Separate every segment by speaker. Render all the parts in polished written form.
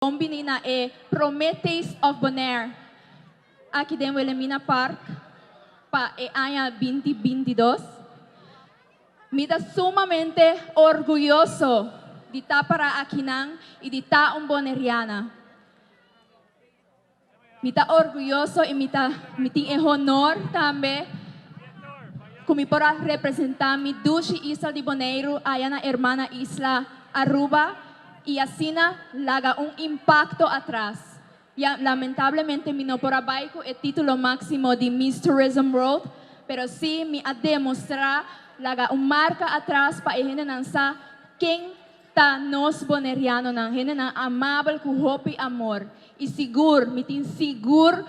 Speaker 1: Wilhelmina prome Taste of Bonaire aqui em Wilhelmina Park para o ano 2022. Me dá sumamente orgulhoso de estar para aqui e de estar boneriana. Me dá orgulhoso e me tem honor também como para representar mi dulce isla de Bonaire allá na hermana isla Aruba e assim laga impacto atrás. Ya, lamentablemente me não por abaixo o título máximo de Miss Tourism World, pero sim me a demonstrar laga marca atrás para gente nansa quem tá nos boneriano nan gente nan amável com hope amor e seguro me tem seguro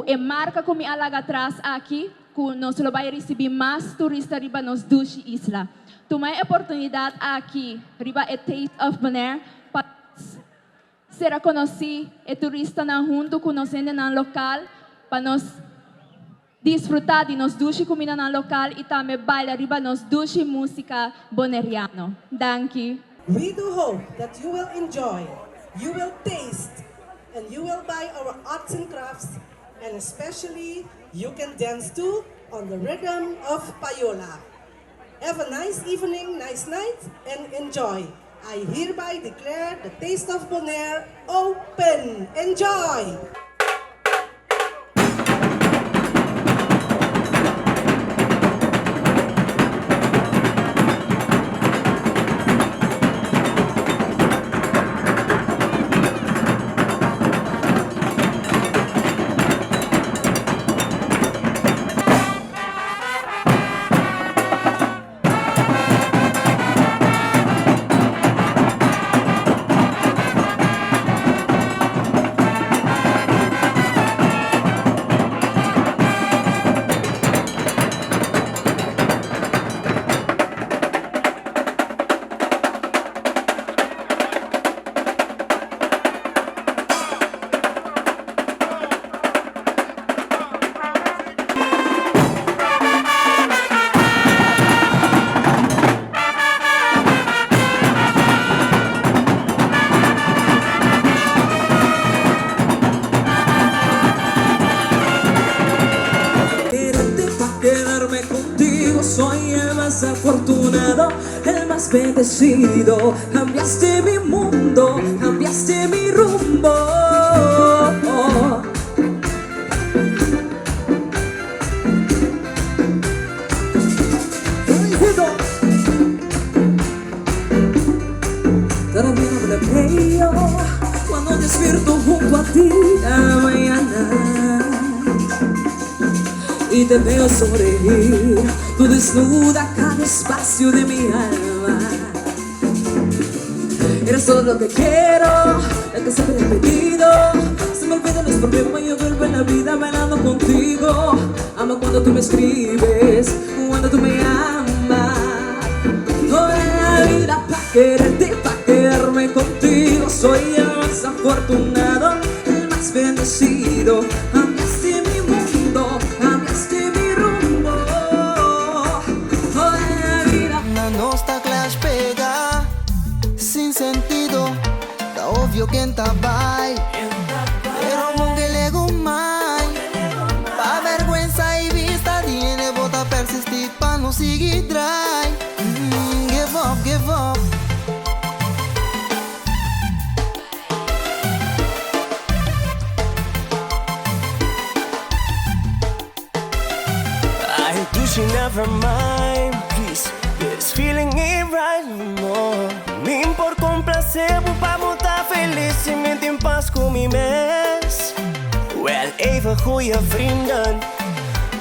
Speaker 1: que marca com me alaga atrás aqui que nós vai receber mais turistas riba nos duas islas. Tomei a oportunidade aqui riba a Taste of Bonaire para ser conhecido e turista na junto com nós na local para nós desfrutar de nos duas comida na local e também bailar riba nos duas música boneriano. Thank you.
Speaker 2: We do hope that you will enjoy, you will taste, and you will buy our arts and crafts, and especially you can dance too on the rhythm of payola. Have a nice evening, nice night, and enjoy. I hereby declare the Taste of Bonaire open. Enjoy!
Speaker 3: Soy el más afortunado, el más bendecido. Cambiaste mi mundo, cambiaste mi rumbo. Todavía no me creo cuando despierto junto a ti a la mañana y te veo sonreír, tú desnuda cada espacio de mi alma. Eres todo lo que quiero, lo que siempre he pedido. Se me olvidan los problemas y yo vuelvo en la vida bailando contigo. Amo cuando tú me escribes, cuando tú me amas. Toda la vida para quererte, para quedarme contigo. Soy el más afortunado, el más bendecido. Cambiaste mi mundo, cambiaste mi rumbo. Toda la vida.
Speaker 4: Na nostra clash pega sin sentido. Tá óbvio quem tá vai. Pero não que lego mais. Pa vergüenza e vista tiene bota persistir pa não seguir dry. Give up, give up.
Speaker 5: She never mind, please. This feeling ain't right no more. Nem por complacer, para montar feliz e mente em paz com mi mes. Wel, even goede vrienden,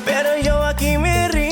Speaker 5: pero yo aquí me ring.